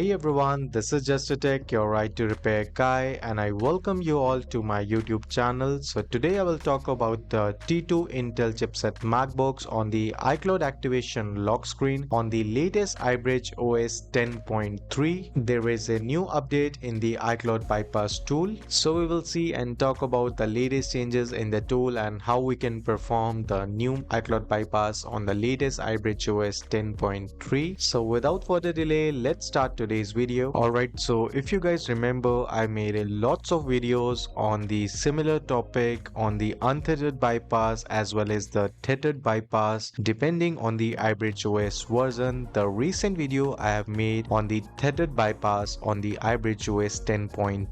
Hey everyone, this is Justatech, your right to repair guy, and I welcome you all to my YouTube channel. So today I will talk about the T2 Intel chipset MacBooks on the iCloud activation lock screen on the latest iBridgeOS 10.3. There is a new update in the iCloud bypass tool. So we will see and talk about the latest changes in the tool and how we can perform the new iCloud bypass on the latest iBridgeOS 10.3. So without further delay, let's start today's video. Alright, so if you guys remember, I made lots of videos on the similar topic on the untethered bypass as well as the tethered bypass depending on the iBridgeOS version. The recent video I have made on the tethered bypass on the iBridgeOS 10.2,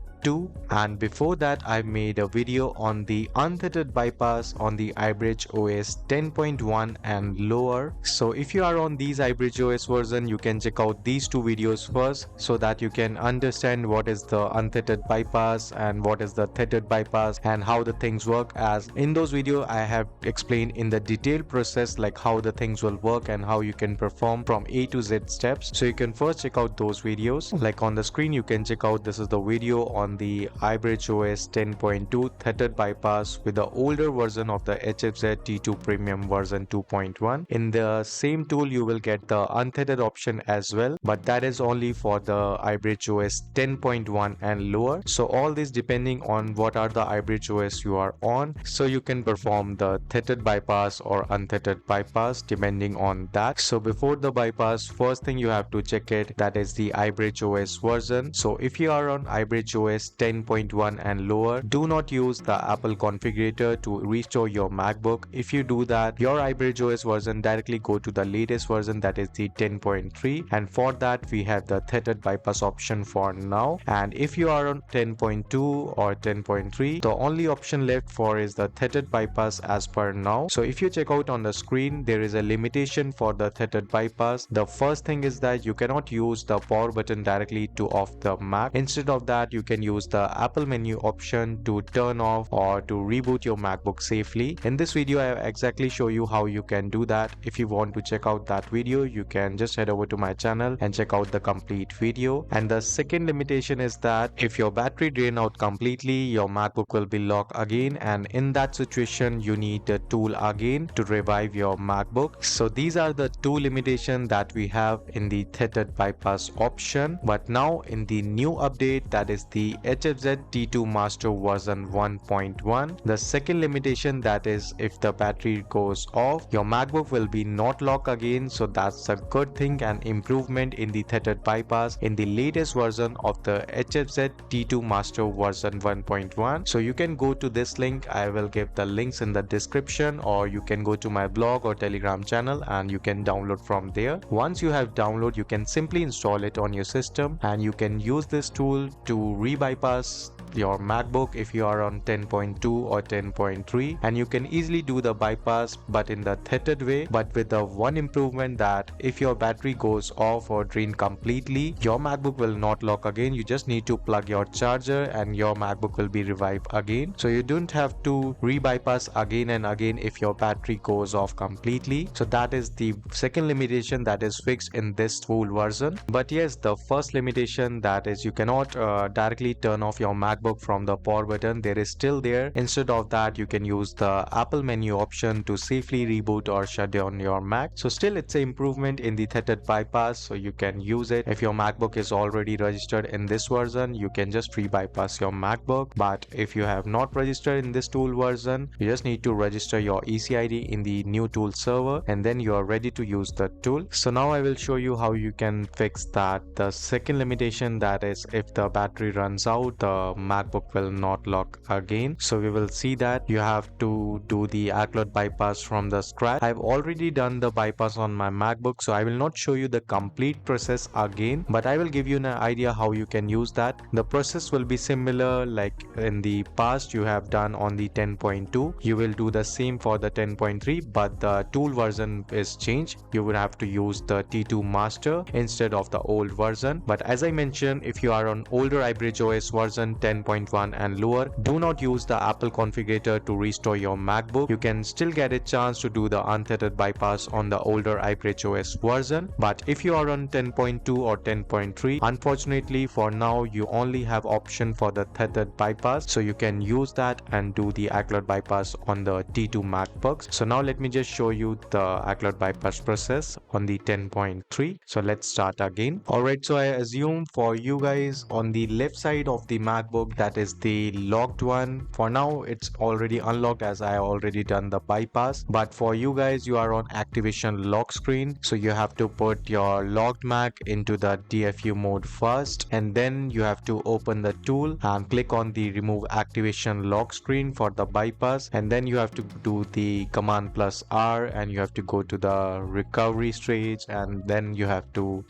and before that I made a video on the untethered bypass on the iBridgeOS 10.1 and lower. So if you are on these iBridgeOS version, you can check out these two videos first so that you can understand what is the untethered bypass and what is the tethered bypass and how the things work, as in those videos I have explained in the detailed process like how the things will work and how you can perform from A to Z steps. So you can first check out those videos. Like on the screen you can check out, this is the video on the iBridgeOS 10.2 tethered bypass with the older version of the HFZ T2 Premium version 2.1. In the same tool you will get the untethered option as well, but that is only for the iBridgeOS 10.1 and lower. So all this depending on what are the iBridgeOS you are on, so you can perform the tethered bypass or untethered bypass depending on that. So before the bypass, first thing you have to check it, that is the iBridgeOS version. So if you are on iBridgeOS 10.1 and lower, do not use the Apple configurator to restore your MacBook. If you do that, your iBridgeOS version directly go to the latest version, that is the 10.3, and for that we have the tethered bypass option for now. And if you are on 10.2 or 10.3, the only option left for is the tethered bypass as per now. So if you check out on the screen, there is a limitation for the tethered bypass. The first thing is that you cannot use the power button directly to off the Mac. Instead of that, you can use the Apple menu option to turn off or to reboot your MacBook safely. In this video I have exactly show you how you can do that. If you want to check out that video, you can just head over to my channel and check out the complete video. And the second limitation is that if your battery drain out completely, your MacBook will be locked again, and in that situation you need the tool again to revive your MacBook. So these are the two limitations that we have in the tethered bypass option. But now in the new update, that is the HFZ T2 Master version 1.1, the second limitation, that is if the battery goes off, your MacBook will be not locked again. So that's a good thing and improvement in the tethered bypass in the latest version of the HFZ T2 Master version 1.1. So you can go to this link, I will give the links in the description, or you can go to my blog or Telegram channel and you can download from there. Once you have download, you can simply install it on your system and you can use this tool to re-bypass your MacBook if you are on 10.2 or 10.3, and you can easily do the bypass but in the tethered way, but with the one improvement that if your battery goes off or drain completely, your MacBook will not lock again. You just need to plug your charger and your MacBook will be revived again. So you don't have to re-bypass again and again if your battery goes off completely. So that is the second limitation that is fixed in this tool version. But yes, the first limitation, that is you cannot directly turn off your MacBook from the power button, there is still there. Instead of that, you can use the Apple menu option to safely reboot or shut down your Mac. So still it's an improvement in the tethered bypass, so you can use it. If your MacBook is already registered in this version, you can just re-bypass your MacBook. But if you have not registered in this tool version, you just need to register your ECID in the new tool server and then you are ready to use the tool. So now I will show you how you can fix that. The second limitation, that is if the battery runs out, the MacBook will not lock again. So we will see that you have to do the iCloud bypass from the scratch. I've already done the bypass on my MacBook, so I will not show you the complete process again, but I will give you an idea how you can use that. The process will be similar like in the past you have done on the 10.2. You will do the same for the 10.3, but the tool version is changed. You would have to use the T2 Master instead of the old version. But as I mentioned, if you are on older iBridgeOS version 10 10.1 and lower, do not use the Apple configurator to restore your MacBook. You can still get a chance to do the untethered bypass on the older iBridgeOS version, but if you are on 10.2 or 10.3, unfortunately for now you only have option for the tethered bypass, so you can use that and do the iCloud bypass on the T2 MacBooks. So now let me just show you the iCloud bypass process on the 10.3. So let's start again. Alright, so I assume for you guys on the left side of the MacBook, that is the locked one. For now it's already unlocked as I already done the bypass, but for you guys, you are on activation lock screen, so you have to put your locked Mac into the DFU mode first, and then you have to open the tool and click on the remove activation lock screen for the bypass, and then you have to do the command plus R and you have to go to the recovery stage, and then you have to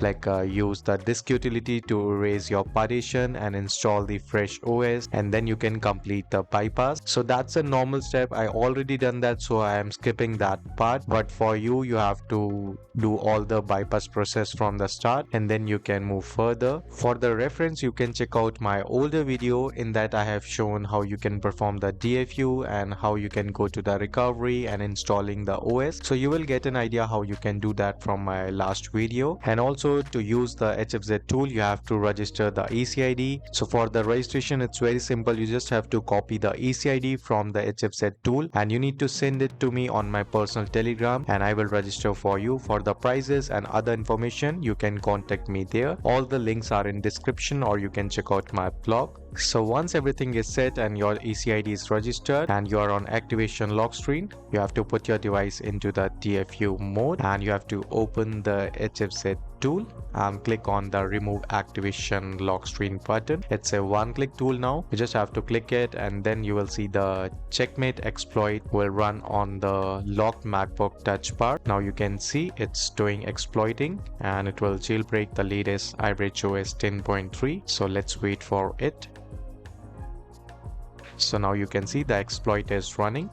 use the disk utility to erase your partition and install the fresh OS, and then you can complete the bypass. So that's a normal step. I already done that, so I am skipping that part, but for you have to do all the bypass process from the start and then you can move further. For the reference, you can check out my older video. In that I have shown how you can perform the DFU and how you can go to the recovery and installing the OS, so you will get an idea how you can do that from my last video. And also, to use the HFZ tool you have to register the ECID. So for the registration it's very simple. You just have to copy the ECID from the HFZ tool and you need to send it to me on my personal Telegram and I will register for you. For the prices and other information you can contact me there. All the links are in description or you can check out my blog. So once everything is set and your ECID is registered and you are on activation lock screen, you have to put your device into the DFU mode and you have to open the HFZ tool and click on the remove activation lock screen button. It's a one-click tool now. You just have to click it and then you will see the checkmate exploit will run on the locked MacBook touch bar. Now you can see it's doing exploiting and it will jailbreak the latest iBridgeOS 10.3. So let's wait for it. So now you can see the exploit is running.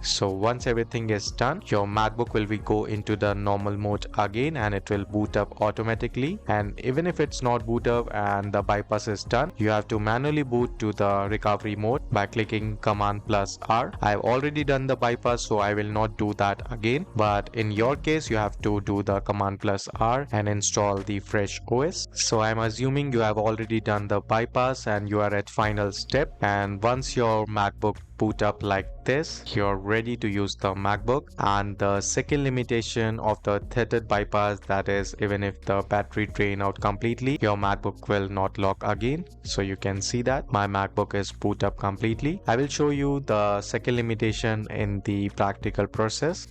So once everything is done, your MacBook will go into the normal mode again and it will boot up automatically. And even if it's not boot up and the bypass is done, you have to manually boot to the recovery mode by clicking command plus R. I've already done the bypass, so I will not do that again, but in your case you have to do the command plus R and install the fresh OS. So I'm assuming you have already done the bypass and you are at final step, and once your MacBook boot up like this, you're ready to use the MacBook. And the second limitation of the tethered bypass, that is, even if the battery drain out completely, your MacBook will not lock again. So you can see that my MacBook is boot up completely. I will show you the second limitation in the practical process.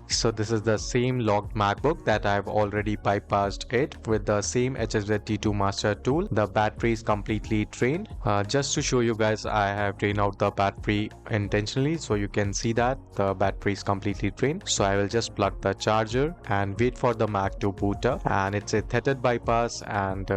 So this is the same locked MacBook that I've already bypassed it with the same HFZ-T2 master tool. The battery is completely drained. Just to show you guys, I have drained out the battery intentionally, so you can see that the battery is completely drained. So I will just plug the charger and wait for the Mac to boot up. And it's a tethered bypass, and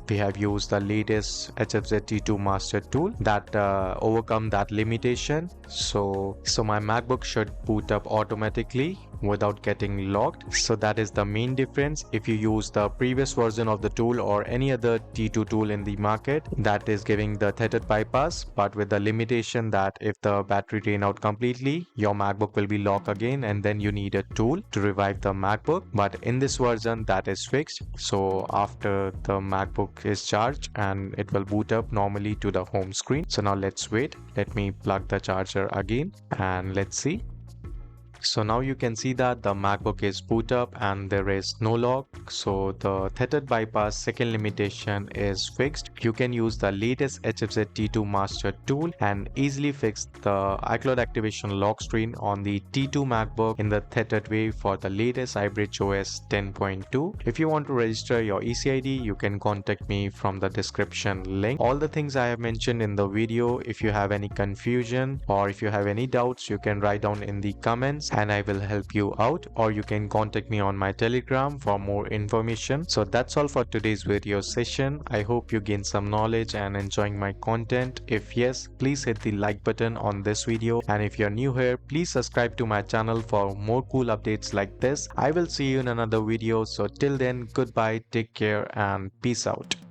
we have used the latest HFZ-T2 master tool that overcome that limitation. So my MacBook should boot up automatically without getting locked. So that is the main difference. If you use the previous version of the tool or any other T2 tool in the market, that is giving the tethered bypass, but with the limitation that if the battery drain out completely, your MacBook will be locked again and then you need a tool to revive the MacBook. But in this version that is fixed, so after the MacBook is charged and it will boot up normally to the home screen. So now let's wait. Let me plug the charger again and let's see. So now you can see that the MacBook is boot up and there is no lock. So the tethered bypass second limitation is fixed. You can use the latest HFZ-T2 master tool and easily fix the iCloud activation lock screen on the T2 MacBook in the tethered way for the latest iBridgeOS 10.2. If you want to register your ECID, you can contact me from the description link. All the things I have mentioned in the video, if you have any confusion or if you have any doubts, you can write down in the comments questions and I will help you out, or you can contact me on my Telegram for more information. So that's all for today's video session. I hope you gain some knowledge and enjoying my content. If yes, please hit the like button on this video, and if you're new here, please subscribe to my channel for more cool updates like this. I will see you in another video. So till then, goodbye, take care, and peace out.